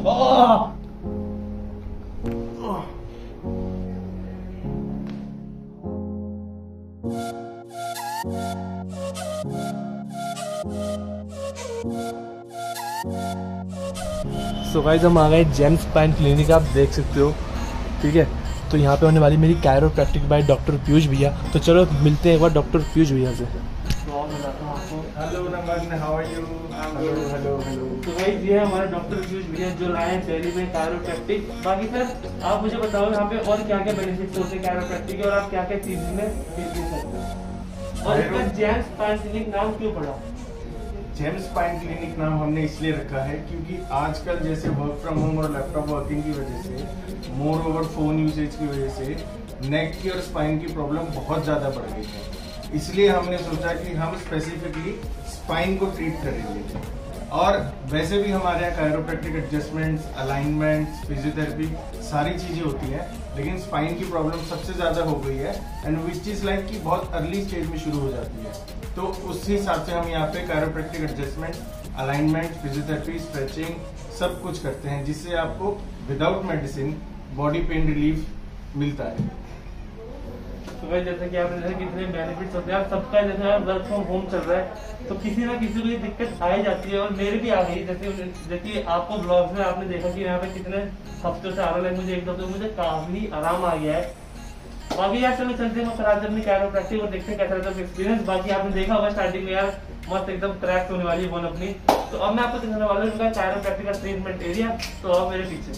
So guys हम आ गए James spine clinic, आप देख सकते हो। ठीक है, तो यहाँ पे होने वाली मेरी कायरोप्रैक्टिक बाय डॉक्टर पीयूष भैया। तो चलो मिलते हैं एक बार डॉक्टर पीयूष भैया से। Hello Naman, how are you? Hello. तो गाइस ये है हमारे डॉक्टर पीयूष भैया जो लाए हैं दिल्ली में कायरोप्रैक्टिक। बाकी सर आप मुझे बताओ यहाँ पे और क्या क्या बेनिफिट्स होते हैं कायरोप्रैक्टिक के, और आप क्या क्या चीज में फील कर सकते हैं, और इसका जेम्स स्पाइन क्लिनिक नाम क्यों पड़ा? जेम्स स्पाइन क्लिनिक नाम हमने इसलिए रखा है क्योंकि आजकल जैसे वर्क फ्रॉम होम और लैपटॉप वर्किंग की वजह से, मोर ओवर फोन यूसेज की वजह से नेक की और स्पाइन की प्रॉब्लम बहुत ज़्यादा बढ़ गई है। इसलिए हमने सोचा कि हम स्पेसिफिकली स्पाइन को ट्रीट करेंगे। और वैसे भी हमारे यहाँ कायरोप्रैक्टिक एडजस्टमेंट्स, अलाइनमेंट्स, फिजियोथेरेपी सारी चीज़ें होती हैं, लेकिन स्पाइन की प्रॉब्लम सबसे ज़्यादा हो गई है एंड विच इज़ लाइक कि बहुत अर्ली स्टेज में शुरू हो जाती है। तो उस हिसाब से हम यहाँ पे chiropractic adjustment, alignment, physiotherapy, stretching सब कुछ करते हैं, जिससे आपको without medicine body pain relief मिलता है। तो भाई जैसे कि आपने देखा कितने बेनिफिट्स होते हैं, सबका जैसे वर्क फ्रॉम होम चल रहा है तो किसी ना किसी को ये दिक्कत आ ही जाती है, और मेरे भी आ गई। जैसे आपको ब्लॉग्स में आपने देखा कि यहाँ पे कितने हफ्तों से आ रहा है, मुझे एक दो मुझे काफी आराम आ गया है। बाकी यार चलो चलते हैं कराते अपनी कायरोप्रैक्टिक और देखते हैं कैसा रहता है एक्सपीरियंस। बाकी आपने देखा होगा स्टार्टिंग में यार मस्त एकदम क्रैक होने वाली है बोन अपनी। तो अब मैं आपको दिखाने वाला हूँ इनका कायरोप्रैक्टिक का ट्रीटमेंट एरिया। तो आप मेरे पीछे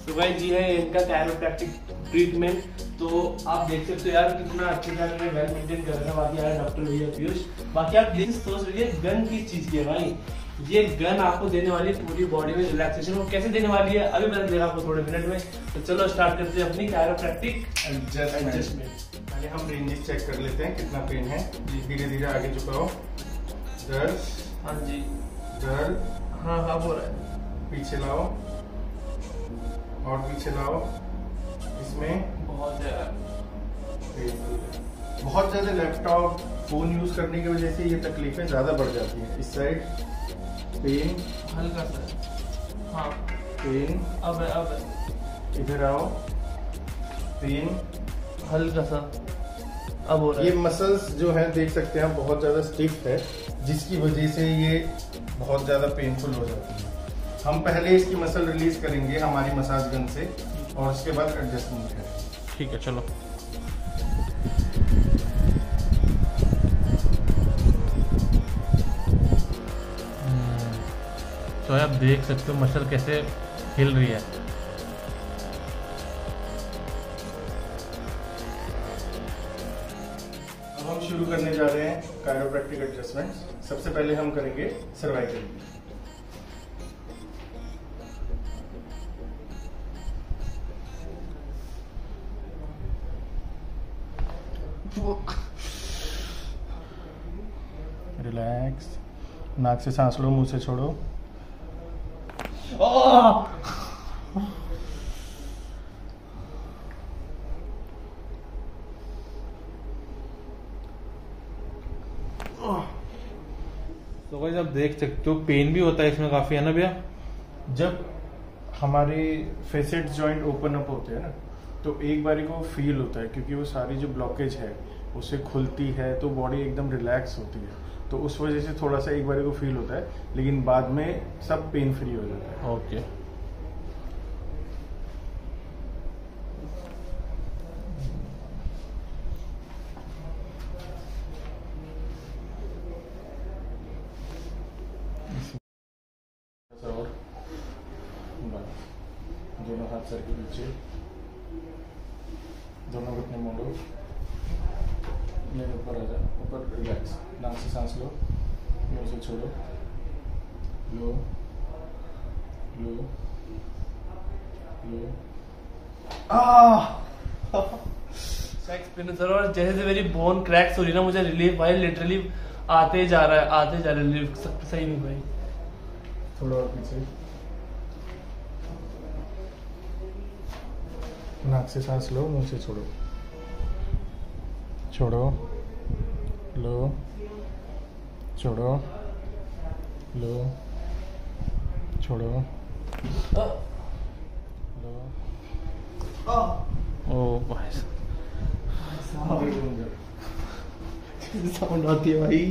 सुभाई जी है इनका कायरोप्रैक्टिक ट्रीटमेंट। तो आप देख सकते हो यार कितना अच्छे से वेल मेंटेन कर रहे हैं। बाकी यार डॉक्टर भैया पीयूष, बाकी आप देख सोच रही है गन किस चीज की है भाई। ये गन आपको देने वाली है पूरी बॉडी में रिलैक्सेशन। वो कैसे देने वाली है अभी बता देगा आपको थोड़े मिनट में। तो चलो स्टार्ट करते हैं अपनी कायरोप्रैक्टिक एडजस्टमेंट। पहले हम रेंजेस चेक कर लेते हैं कितना पेन है। धीरे धीरे आगे झुकाओ। दर्द, हाँ जी, दर्द, हाँ हो रहा है। पीछे लाओ और पीछे लाओ। इसमें बहुत ज्यादा लैपटॉप फोन यूज करने की वजह से ये तकलीफें ज्यादा बढ़ जाती हैं। इस साइड पेन हल्का सा, हाँ पेन, अब इधर आओ, पेन हल्का सा अब हो रहा है। ये मसल्स जो है देख सकते हैं बहुत ज्यादा स्टिफ है, जिसकी वजह से ये बहुत ज्यादा पेनफुल हो जाती है। हम पहले इसकी मसल रिलीज करेंगे हमारी मसाज गन से, और उसके बाद एडजस्टमेंट है। ठीक है चलो। तो आप देख सकते हो मसल कैसे हिल रही है। अब हम शुरू करने जा रहे हैं कायरोप्रैक्टिक एडजस्टमेंट। सबसे पहले हम करेंगे सर्वाइकल। रिलैक्स, नाक से सांस लो, मुंह से छोड़ो। तो गाइस आप देख सकते हो पेन भी होता है इसमें काफी, है ना भैया? जब हमारे फेसेट जॉइंट ओपन अप होते हैं ना, तो एक बारी को फील होता है, क्योंकि वो सारी जो ब्लॉकेज है उसे खुलती है तो बॉडी एकदम रिलैक्स होती है। तो उस वजह से थोड़ा सा एक बारी को फील होता है, लेकिन बाद में सब पेन फ्री हो जाता है। ओके। और दोनों हाथ सर के पीछे, दोनों घुटने मोड़ो, मेरे ऊपर आ जा, ऊपर रिलैक्स, नाक से सांस लो, मुंह से छोड़ो, लो लो लो। एक्सपीरियंस। और जैसे से मेरी बोन क्रैक्स हो रही ना, मुझे रिलीफ भाई लिटरली आते जा रहा है रिलीफ। सही नहीं भाई। थोड़ा और पीछे, नाक से सांस लो, मुंह से छोड़ो, छोड़ो, लो, छोड़ो, लो, छोड़ो, ओ भाई साउंड आती है भाई।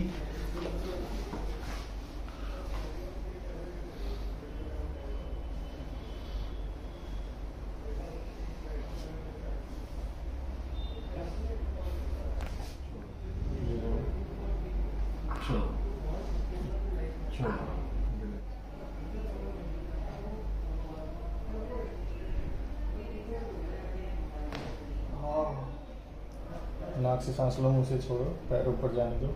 नाक से सांस लो, मुंह से छोड़ो, पैर ऊपर जाने दो।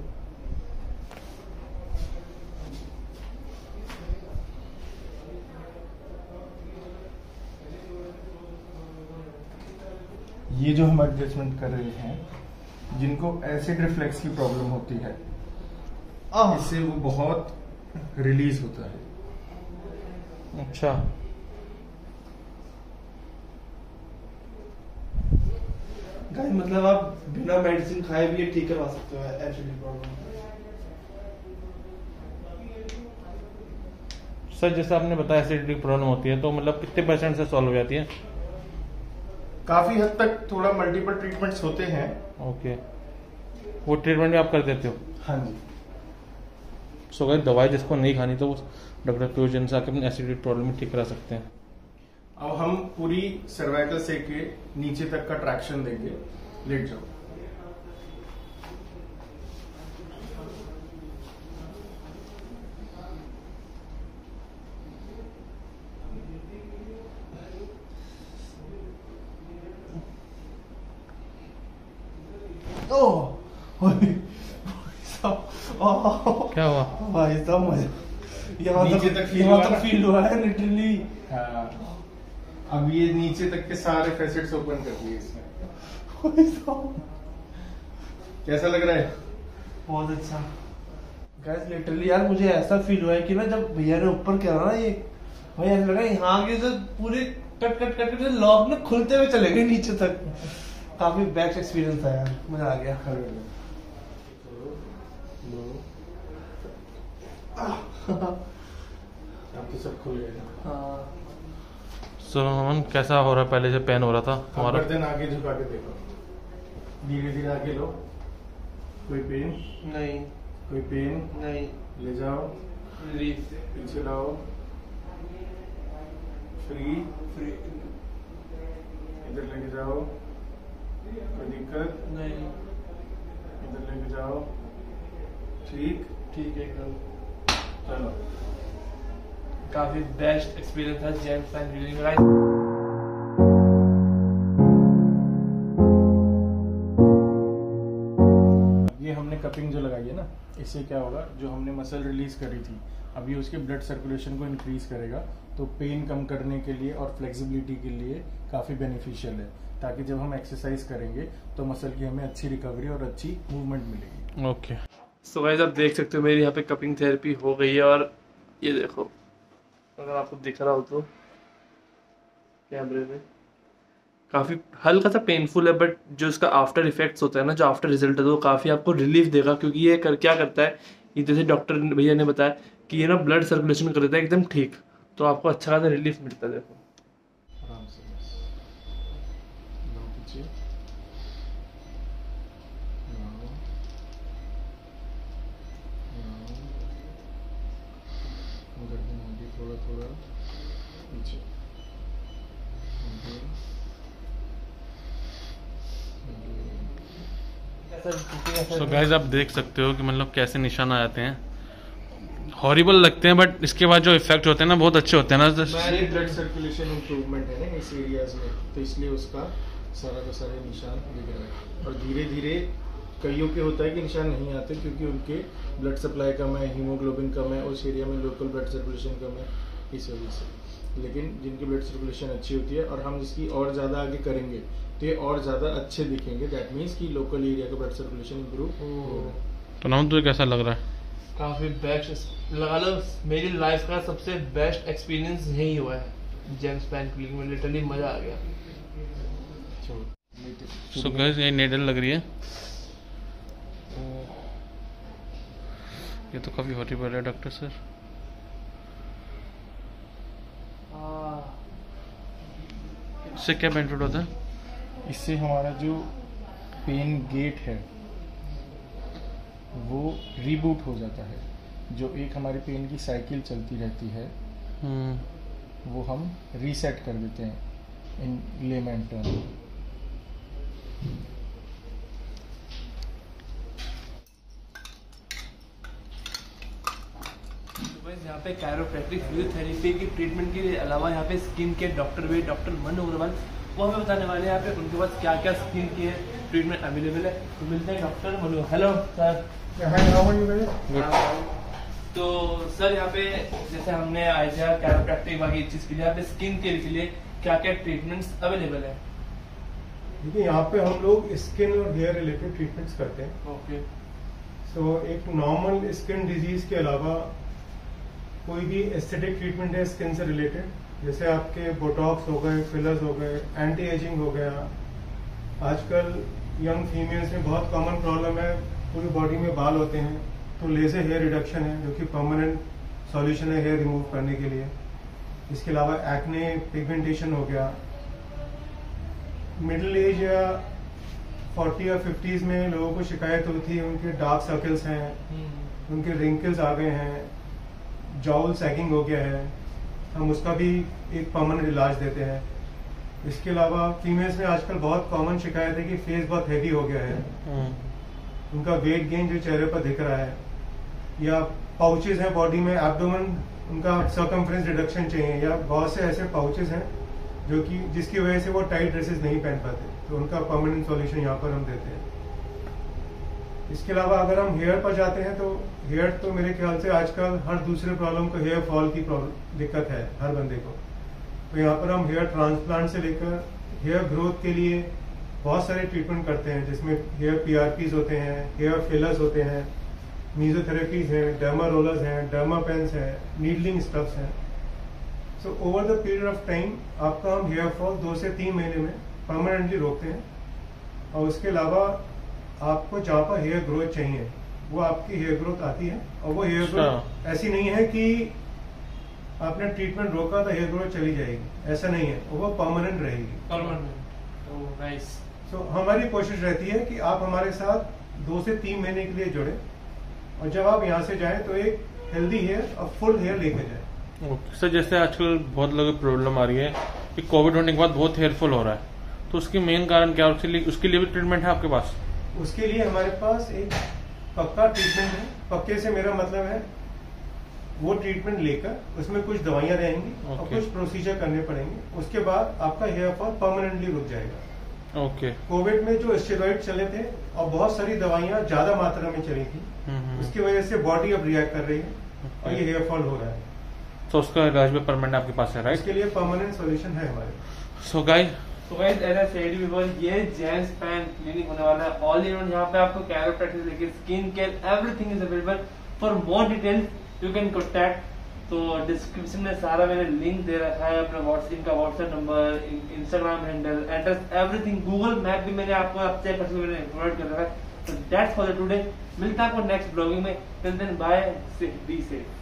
ये जो हम एडजस्टमेंट कर रहे हैं, जिनको एसिड रिफ्लेक्स की प्रॉब्लम होती है, इससे वो बहुत रिलीज होता है। अच्छा, गाइस मतलब आप बिना मेडिसिन खाए भी ये ठीक करवा सकते हो एसिडिटी प्रॉब्लम। सर जैसे आपने बताया एसिडिटी प्रॉब्लम होती है तो मतलब कितने % से सॉल्व हो जाती है? काफी हद तक थोड़ा मल्टीपल ट्रीटमेंट्स होते हैं। ओके, वो ट्रीटमेंट भी आप कर देते हो? हाँ जी। सो अगर दवाई जिसको नहीं खानी तो वो डॉक्टर फ्यूजन से आके अपनी एसिडिटी प्रॉब्लम ठीक करा सकते हैं। अब हम पूरी सर्वाइकल से के नीचे तक का ट्रैक्शन देंगे। लेट जाओ। क्या हुआ भाई साहब मजा यहाँ नीचे तक तक feel हुआ ना? फील हुआ है लिटरली। हाँ, अब ये नीचे तक के सारे फैसेट्स ओपन कर दिए इसमें। भाई साहब कैसा लग रहा है? बहुत अच्छा। गाइस लिटरली यार मुझे ऐसा फील हुआ है कि ना जब भैया ने ऊपर करा ना ये, भाई ऐसा लगा यहाँ के जो पूरे cut cut cut cut lock ना खुलते हुए चले गए नीचे तक। काफी बेस्ट एक्सपीरियंस था यार, मजा आ गया। अब तो सब खुल गया। हाँ सो अमन कैसा हो रहा है? पहले से पेन हो रहा था अब हमारा? गर्दन आगे झुका के देखो, धीरे धीरे आगे लो। कोई पेन? नहीं कोई पेन? नहीं, ले जाओ, रिलीफ पीछे लाओ, फ्री। फ्री इधर लेके जाओ, कोई दिक्कत? नहीं, इधर लेके जाओ, ठीक। ठीक है एकदम। चलो, काफी बेस्ट एक्सपीरियंस था जेम्स पेन रीडिंग का। ये हमने कपिंग जो लगाई है ना, इससे क्या होगा, जो हमने मसल रिलीज करी थी अब ये उसके ब्लड सर्कुलेशन को इंक्रीज करेगा, तो पेन कम करने के लिए और फ्लेक्सिबिलिटी के लिए काफ़ी बेनिफिशियल है, ताकि जब हम एक्सरसाइज करेंगे तो मसल की हमें अच्छी रिकवरी और अच्छी मूवमेंट मिलेगी। ओके। सो गाइस आप देख सकते हो मेरी यहाँ पे कपिंग थेरेपी हो गई है, और ये देखो अगर आपको दिख रहा हो तो कैमरे में काफ़ी हल्का सा पेनफुल है, बट जो इसका आफ्टर इफेक्ट्स होता है ना, जो आफ्टर रिजल्ट है वो काफ़ी आपको रिलीफ देगा, क्योंकि ये क्या करता है, ये जैसे डॉक्टर भैया ने बताया कि ये ना ब्लड सर्कुलेशन कर देता है एकदम ठीक, तो आपको अच्छा खासा रिलीफ मिलता है। देखो आराम से बस लो पीछे, गर्दन आगे थोड़ा थोड़ा पीछे, सो गाइस आप देख सकते हो कि मतलब कैसे निशान आ जाते हैं, हॉरिबल लगते हैं, बट इसके बाद जो इफेक्ट होते हैं ना बहुत अच्छे होते हैं ना। ये ब्लड सर्कुलेशन इंप्रूवमेंट है ना इस एरियाज में, तो इसलिए उसका सारा का सारे निशान दिख रहा है। और धीरे धीरे कईयों के होता है कि निशान नहीं आते, क्योंकि उनके ब्लड सप्लाई कम है, हीमोग्लोबिन कम है, उस एरिया में लोकल ब्लड सर्कुलेशन कम है, इस वजह से। लेकिन जिनकी ब्लड सर्कुलेशन अच्छी होती है और हम इसकी और ज़्यादा आगे करेंगे तो ये और ज़्यादा अच्छे दिखेंगे, दैट मीन्स कि लोकल एरिया का ब्लड सर्कुलेशन इंप्रूव होगा। तो नाम तुझे कैसा लग रहा है? काफ़ी बेस्ट लगा लो, मेरी लाइफ का सबसे बेस्ट एक्सपीरियंस यही हुआ है जेम्स पेन क्लिनिक में, लिटरली मज़ा आ गया। सो गाइस ये नेडल लग रही है, ये तो काफ़ी हॉरिबल है डॉक्टर सर। इससे क्या बेनिफिट होता है? इससे हमारा जो पेन गेट है वो रीबूट हो जाता है। जो एक हमारी पेन की साइकिल चलती रहती है वो हम रीसेट कर देते हैं इन लेमैन टर्म। यहाँ पे कैरोप्रैक्टिक फिजियोथेरेपी की ट्रीटमेंट के अलावा यहाँ पे स्किन के डॉक्टर मनु अग्रवाल वो हमें बताने वाले हैं यहाँ पे उनके पास क्या क्या स्किन के ट्रीटमेंट अवेलेबल है। तो मिलते हैं डॉक्टर मनु। Hello sir. तो सर यहाँ पे जैसे हमने आए थे कैरोप्रैक्टिक बाकी चीज के लिए, यहाँ पे स्किन केयर के लिए क्या क्या ट्रीटमेंट्स अवेलेबल है? देखिए यहाँ पे हम लोग स्किन और हेयर रिलेटेड ट्रीटमेंट्स करते हैं। ओके। सो एक नॉर्मल स्किन डिजीज के अलावा कोई भी एस्थेटिक ट्रीटमेंट है स्किन से रिलेटेड, जैसे आपके बोटॉक्स हो गए, फिलर्स हो गए, एंटी एजिंग हो गया। आजकल यंग फीमेल्स में बहुत कॉमन प्रॉब्लम है, पूरी बॉडी में बाल होते हैं, तो लेजर हेयर रिडक्शन है जो कि परमानेंट सॉल्यूशन है हेयर रिमूव करने के लिए। इसके अलावा एक्ने, पिगमेंटेशन हो गया। मिडिल एज या 40 या 50s में लोगों को शिकायत होती है उनके डार्क सर्कल्स हैं, उनके रिंकल्स आ गए हैं, जॉल सैगिंग हो गया है, हम उसका भी एक परमानेंट इलाज देते हैं। इसके अलावा फीमेल्स में आजकल बहुत कॉमन शिकायत है कि फेस बहुत हैवी हो गया है, उनका वेट गेन जो चेहरे पर दिख रहा है, या पाउचेस हैं बॉडी में, एब्डोमेन उनका सर्कमफ्रेंस रिडक्शन चाहिए, या बहुत से ऐसे पाउचेस हैं जो कि जिसकी वजह से वो टाइट ड्रेसेस नहीं पहन पाते, तो उनका परमानेंट सॉल्यूशन यहाँ पर हम देते हैं। इसके अलावा अगर हम हेयर पर जाते हैं तो हेयर तो मेरे ख्याल से आजकल हर दूसरे प्रॉब्लम को हेयर फॉल की दिक्कत है हर बंदे को, तो यहाँ पर हम हेयर ट्रांसप्लांट से लेकर हेयर ग्रोथ के लिए बहुत सारे ट्रीटमेंट करते हैं, जिसमें हेयर पीआरपीज होते हैं, हेयर फिलर्स होते हैं, मीजोथेरेपीज हैं, डर्मा रोलर्स हैं, डर्मा पेन्स हैं, नीडलिंग स्टफ्स हैं। So over the period of time आपका हम हेयर फॉल 2 से 3 महीने में परमानेंटली रोकते हैं। और उसके अलावा आपको जहाँ पर हेयर ग्रोथ चाहिए वो आपकी हेयर ग्रोथ आती है, और वो हेयर ग्रोथ ऐसी नहीं है कि आपने ट्रीटमेंट रोका तो हेयर ग्रोथ चली जाएगी, ऐसा नहीं है, वो परमानेंट रहेगी। परमानेंट। Oh nice. सो हमारी कोशिश रहती है कि आप हमारे साथ 2 से 3 महीने के लिए जुड़े, और जब आप यहाँ से जाएं तो एक हेल्दी हेयर और फुल हेयर लेके जाएं। ओके सर, जैसे आजकल बहुत लोगों की प्रॉब्लम आ रही है कि कोविड होने के बाद बहुत हेयरफॉल हो रहा है, तो उसकी मेन कारण क्या है? उसके लिए भी ट्रीटमेंट है आपके पास? उसके लिए हमारे पास एक पक्का ट्रीटमेंट है। पक्के से मेरा मतलब है वो ट्रीटमेंट लेकर उसमें कुछ दवाइयां रहेंगी और कुछ प्रोसीजर करने पड़ेंगे, उसके बाद आपका हेयर फॉल परमानेंटली रुक जाएगा। ओके। कोविड में जो स्टेरॉइड चले थे और बहुत सारी दवाइयां ज्यादा मात्रा में चली थी, उसकी वजह से बॉडी अब रिएक्ट कर रही है और ये हेयर फॉल हो रहा है, तो उसका इलाज भी परमानेंट आपके पास है, राइट? इसके लिए परमानेंट सॉल्यूशन है हमारे। So guys as I said before, ये जेम्स पैन क्लिनिक होने वाला है ऑल इन वन। यहाँ पे आपको कैरोप्रैक्टिस लेके skin care everything is available. For more details you can contact, तो डिस्क्रिप्शन में सारा मैंने लिंक दे रखा है, अपना WhatsApp number, Instagram handle, address, everything. Google map भी मैंने आपको अपने पर्सनली प्रोवाइड कर रखा है। तो दैट्स फॉर द टुडे। मिलता है आपको नेक्स्ट ब्लॉगिंग में। Till then bye, be safe.